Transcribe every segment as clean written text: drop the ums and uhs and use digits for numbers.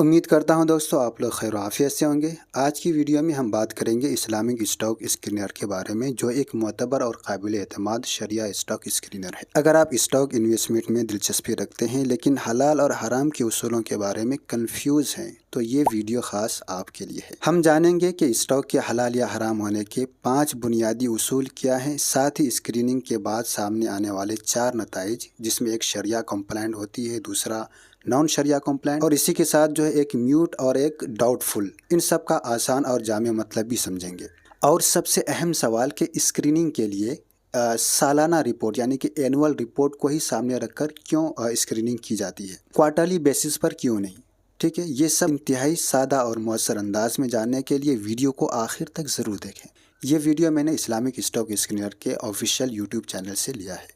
उम्मीद करता हूं दोस्तों आप लोग खैर आफियत से होंगे। आज की वीडियो में हम बात करेंगे इस्लामिक स्टॉक स्क्रीनर के बारे में, जो एक मोतबर और काबिल एतमाद शरिया स्टॉक स्क्रीनर है। अगर आप स्टॉक इन्वेस्टमेंट में दिलचस्पी रखते हैं लेकिन हलाल और हराम के उसूलों के बारे में कंफ्यूज हैं, तो ये वीडियो खास आपके लिए है। हम जानेंगे कि स्टॉक के हलाल या हराम होने के 5 बुनियादी उसूल क्या हैं, साथ ही स्क्रीनिंग के बाद सामने आने वाले 4 नताइज, जिसमें एक शरिया कंप्लायंट होती है, दूसरा नॉन शरिया कंप्लायंट, और इसी के साथ जो है एक म्यूट और एक डाउटफुल। इन सब का आसान और जामे मतलब भी समझेंगे। और सबसे अहम सवाल कि स्क्रीनिंग के लिए सालाना रिपोर्ट यानी कि एनुअल रिपोर्ट को ही सामने रखकर क्यों स्क्रीनिंग की जाती है, क्वार्टरली बेसिस पर क्यों नहीं। ठीक है, ये सब इंतहाई सादा और मौसर अंदाज में जानने के लिए वीडियो को आखिर तक ज़रूर देखें। ये वीडियो मैंने इस्लामिक स्टॉक स्क्रीनर के ऑफिशियल यूट्यूब चैनल से लिया है।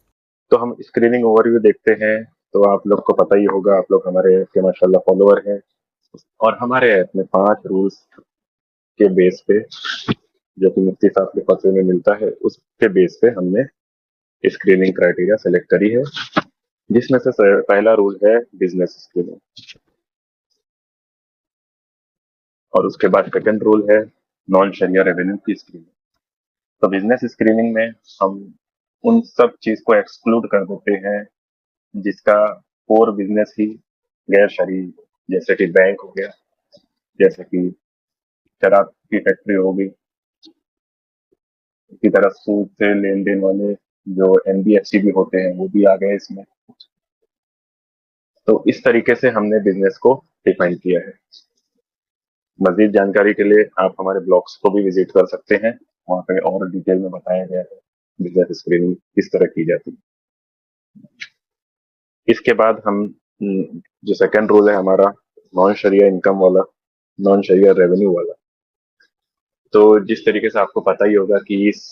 तो हम स्क्रीनिंग ओवरव्यू देखते हैं। तो आप लोग को पता ही होगा, आप लोग हमारे ऐप के माशाल्लाह फॉलोअर हैं, और हमारे ऐप में 5 रूल्स के बेस पे, जो कि मुफ्ती साहब के फतवे में मिलता है, उसके बेस पे हमने स्क्रीनिंग क्राइटेरिया सेलेक्ट करी है, जिसमें से पहला रूल है बिजनेस स्क्रीनिंग, और उसके बाद सेकंड रूल है नॉन शरिया रेवेन्यू की स्क्रीनिंग। तो बिजनेस स्क्रीनिंग में हम उन सब चीज को एक्सक्लूड कर देते हैं जिसका कोर बिजनेस ही गैर शरई, जैसे कि बैंक हो गया, जैसे कि शराब की फैक्ट्री होगी, इसी तरह सूद से लेन देन वाले जो एनबीएफसी भी होते हैं वो भी आ गए इसमें। तो इस तरीके से हमने बिजनेस को डिफाइन किया है। मजीद जानकारी के लिए आप हमारे ब्लॉग्स को भी विजिट कर सकते हैं, वहाँ पे और डिटेल में बताया गया है बिजनेस स्क्रीनिंग किस तरह की जाती है। इसके बाद हम जो सेकंड रूल है हमारा, नॉन शरिया इनकम वाला, नॉन शरिया रेवेन्यू वाला। तो जिस तरीके से आपको पता ही होगा कि इस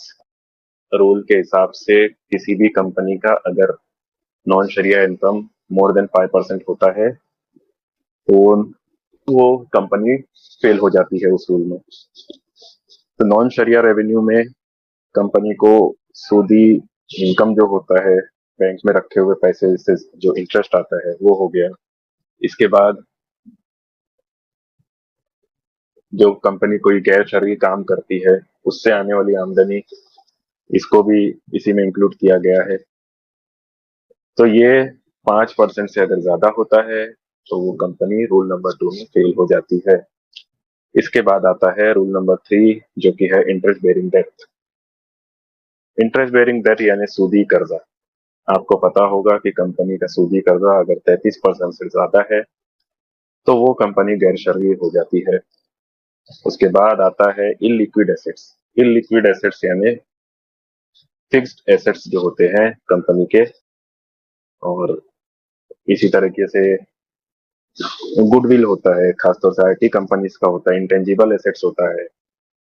रूल के हिसाब से किसी भी कंपनी का अगर नॉन शरिया इनकम मोर देन 5% होता है तो वो कंपनी फेल हो जाती है उस रूल में। तो नॉन शरिया रेवेन्यू में कंपनी को सूदी इनकम जो होता है, बैंक में रखे हुए पैसे से जो इंटरेस्ट आता है वो हो गया। इसके बाद जो कंपनी कोई गैर शरई काम करती है उससे आने वाली आमदनी, इसको भी इसी में इंक्लूड किया गया है। तो ये 5% से अगर ज्यादा होता है तो वो कंपनी रूल नंबर 2 में फेल हो जाती है। इसके बाद आता है रूल नंबर 3, जो कि है interest bearing debt. Interest bearing debt यानी सूदी कर्जा। आपको पता होगा कि कंपनी का सूदी कर्जा अगर 33% से ज्यादा है तो वो कंपनी गैर शरई हो जाती है। उसके बाद आता है इलिक्विड एसेट्स। इलिक्विड एसेट्स यानी फिक्स्ड एसेट्स जो होते हैं कंपनी के, और इसी तरीके से गुडविल होता है, खासतौर से आईटी कंपनीज का होता है, इंटेंजिबल एसेट्स होता है।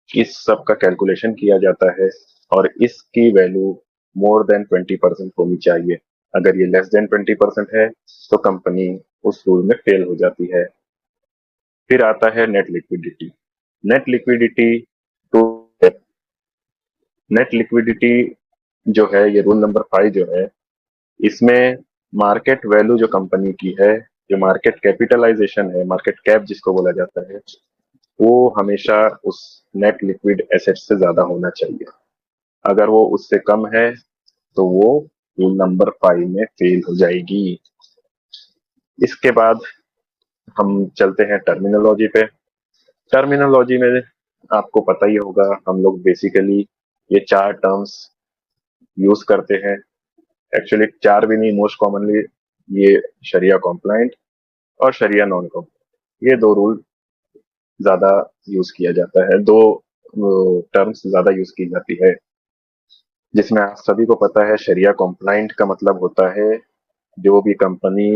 इस सब का कैलकुलेशन किया जाता है और इसकी वैल्यू मोर देन 20% होनी चाहिए। अगर ये लेस देन 20% है तो कंपनी उस रूल में फेल हो जाती है। फिर आता है net liquidity. Net liquidity to net liquidity जो है, ये रूल नंबर 5 जो है, इसमें मार्केट वैल्यू जो कंपनी की है, जो मार्केट कैपिटलाइजेशन है, मार्केट कैप जिसको बोला जाता है, वो हमेशा उस नेट लिक्विड एसेट से ज्यादा होना चाहिए। अगर वो उससे कम है तो वो रूल नंबर 5 में फेल हो जाएगी। इसके बाद हम चलते हैं टर्मिनोलॉजी पे। टर्मिनोलॉजी में आपको पता ही होगा, हम लोग बेसिकली ये 4 टर्म्स यूज करते हैं। एक्चुअली 4 भी नहीं, मोस्ट कॉमनली ये शरिया कॉम्प्लाइंट और शरिया नॉन कॉम्प्लाइंट, ये 2 रूल ज्यादा यूज किया जाता है, 2 टर्म्स ज्यादा यूज की जाती है। जिसमें आप सभी को पता है, शरिया कॉम्प्लाइंट का मतलब होता है जो भी कंपनी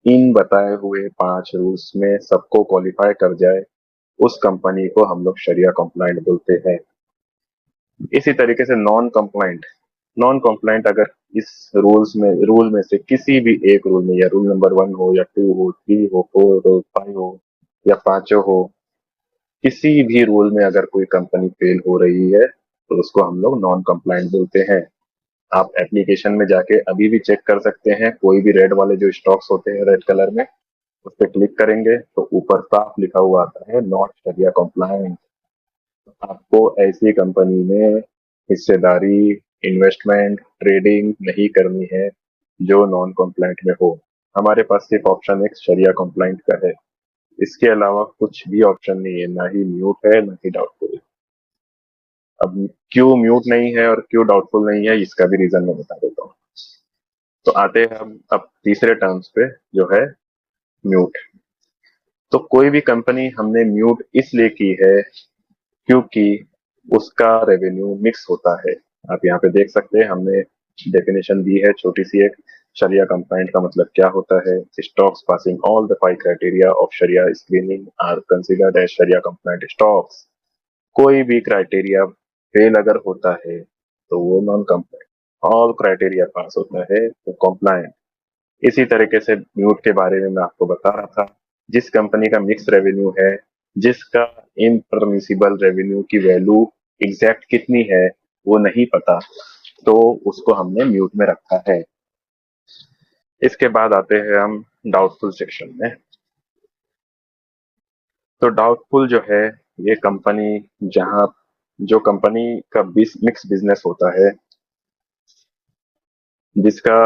इन बताए हुए 5 रूल्स में सबको क्वालिफाई कर जाए, उस कंपनी को हम लोग शरिया कॉम्प्लाइंट बोलते हैं। इसी तरीके से नॉन कॉम्प्लाइंट अगर इस रूल में से किसी भी एक रूल में, या रूल नंबर 1 हो या 2 हो, 3 हो, 4 हो, 5 हो या 5 हो, किसी भी रूल में अगर कोई कंपनी फेल हो रही है तो उसको हम लोग नॉन कंप्लाइंट बोलते हैं। आप एप्लीकेशन में जाके अभी भी चेक कर सकते हैं, कोई भी रेड वाले जो स्टॉक्स होते हैं रेड कलर में, उस पर क्लिक करेंगे तो ऊपर साफ लिखा हुआ आता है नॉट शरिया कंप्लायंट। आपको ऐसी कंपनी में हिस्सेदारी, इन्वेस्टमेंट, ट्रेडिंग नहीं करनी है जो नॉन कॉम्प्लाइंट में हो। हमारे पास सिर्फ ऑप्शन एक शरिया कॉम्प्लाइंट का है, इसके अलावा कुछ भी ऑप्शन नहीं है, ना ही म्यूट है ना ही डाउटफुल है। अब क्यों म्यूट नहीं है और क्यों डाउटफुल नहीं है, इसका भी रीजन मैं बता देता हूँ। तो आते हैं हम अब तीसरे टर्म्स पे, जो है म्यूट। तो कोई भी कंपनी हमने म्यूट इसलिए की है क्योंकि उसका रेवेन्यू मिक्स होता है। आप यहाँ पे देख सकते हैं, हमने डेफिनेशन दी है छोटी सी एक। शरिया कंप्लाइंट का मतलब क्या होता है? Stocks passing all the 5 criteria of sharia screening are considered as sharia compliant stocks. कोई भी क्राइटेरिया फेल अगर होता है तो वो non compliant, all criteria pass होता है तो कंप्लाइंट। इसी तरीके से म्यूट के बारे में मैं आपको बता रहा था, जिस कंपनी का मिक्स रेवेन्यू है, जिसका इनपरमिसिबल रेवेन्यू की वैल्यू एग्जैक्ट कितनी है वो नहीं पता, तो उसको हमने म्यूट में रखा है। इसके बाद आते हैं हम डाउटफुल सेक्शन में। तो डाउटफुल जो है, ये कंपनी जहां जो कंपनी का मिक्स बिजनेस होता है, जिसका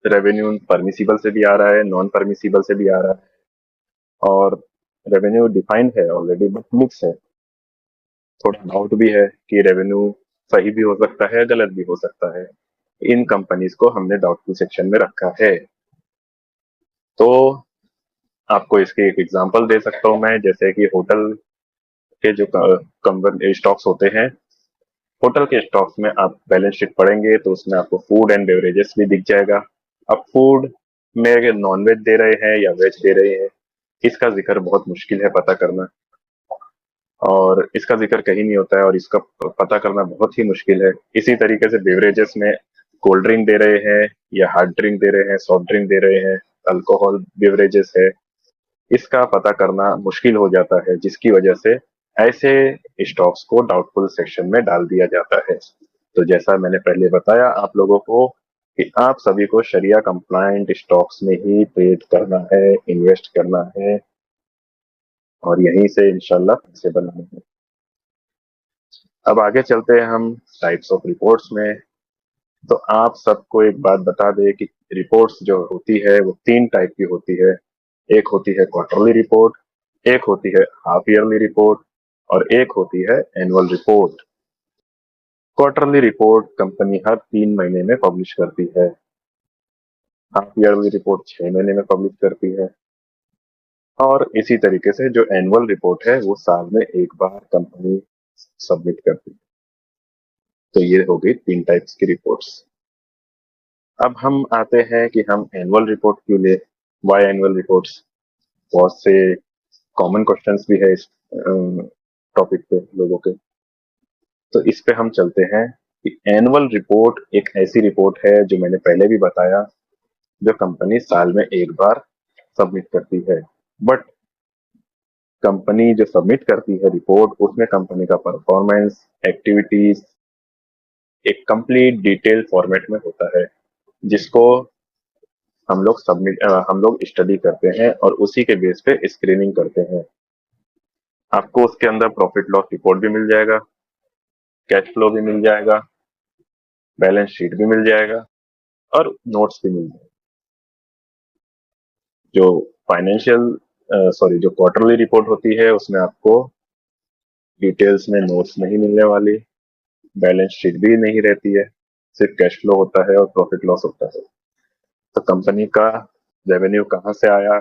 रेवेन्यू परमिसिबल से भी आ रहा है, नॉन परमिसिबल से भी आ रहा है, और रेवेन्यू डिफाइंड है ऑलरेडी बट मिक्स है। थोड़ा डाउट भी है कि रेवेन्यू सही भी हो सकता है, गलत भी हो सकता है। इन कंपनीज को हमने डाउटफुल सेक्शन में रखा है। तो आपको इसके एक एग्जांपल दे सकता हूं मैं, जैसे कि होटल के जो कंपनी स्टॉक्स होते हैं, होटल के स्टॉक्स में आप बैलेंस शीट पढ़ेंगे तो उसमें आपको फूड एंड बेवरेजेस भी दिख जाएगा। अब फूड में नॉन वेज दे रहे हैं या वेज दे रहे हैं, इसका जिक्र बहुत मुश्किल है पता करना, और इसका जिक्र कहीं नहीं होता है और इसका पता करना बहुत ही मुश्किल है। इसी तरीके से बेवरेजेस में कोल्ड ड्रिंक दे रहे हैं या हार्ड ड्रिंक दे रहे हैं, सॉफ्ट ड्रिंक दे रहे हैं, अल्कोहल बेवरेजेस है, इसका पता करना मुश्किल हो जाता है, जिसकी वजह से ऐसे स्टॉक्स को डाउटफुल सेक्शन में डाल दिया जाता है। तो जैसा मैंने पहले बताया आप लोगों को कि आप सभी को शरिया कंप्लायंट स्टॉक्स में ही ट्रेड करना है, इन्वेस्ट करना है, और यहीं से इंशाल्लाह पैसे बनाने हैं। अब आगे चलते हैं हम टाइप्स ऑफ रिपोर्ट्स में। तो आप सबको एक बात बता दें कि रिपोर्ट्स जो होती है वो 3 टाइप की होती है। एक होती है क्वार्टरली रिपोर्ट, एक होती है हाफ ईयरली रिपोर्ट, और एक होती है annual report. Quarterly report company हर 3 महीने में पब्लिश करती है। हाफ ईयरली रिपोर्ट 6 महीने में पब्लिश करती है, और इसी तरीके से जो एनुअल रिपोर्ट है वो साल में एक बार कंपनी सबमिट करती है। तो ये हो गई 3 टाइप्स की रिपोर्ट्स। अब हम आते हैं कि हम एनुअल रिपोर्ट क्यों ले, वाई एनुअल रिपोर्ट्स। बहुत से कॉमन क्वेश्चंस भी है इस टॉपिक पे लोगों के, तो इस पे हम चलते हैं कि एनुअल रिपोर्ट एक ऐसी रिपोर्ट है जो मैंने पहले भी बताया, जो कंपनी साल में एक बार सबमिट करती है। बट कंपनी जो सबमिट करती है रिपोर्ट, उसमें कंपनी का परफॉर्मेंस, एक्टिविटीज एक कंप्लीट डिटेल फॉर्मेट में होता है, जिसको हम लोग स्टडी करते हैं और उसी के बेस पे स्क्रीनिंग करते हैं। आपको उसके अंदर प्रॉफिट लॉस रिपोर्ट भी मिल जाएगा, कैश फ्लो भी मिल जाएगा, बैलेंस शीट भी मिल जाएगा, और नोट्स भी मिल जाएगा। जो जो क्वार्टरली रिपोर्ट होती है उसमें आपको डिटेल्स में नोट्स नहीं मिलने वाली, बैलेंस शीट भी नहीं रहती है, सिर्फ कैश फ्लो होता है और प्रॉफिट लॉस होता है। तो कंपनी का रेवेन्यू कहाँ से आया,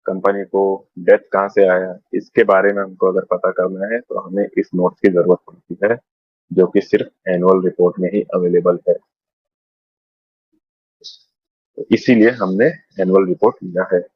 कंपनी को डेथ कहाँ से आया, इसके बारे में हमको अगर पता करना है तो हमें इस नोट्स की जरूरत पड़ती है, जो कि सिर्फ एनुअल रिपोर्ट में ही अवेलेबल है। तो इसीलिए हमने एनुअल रिपोर्ट लिया है।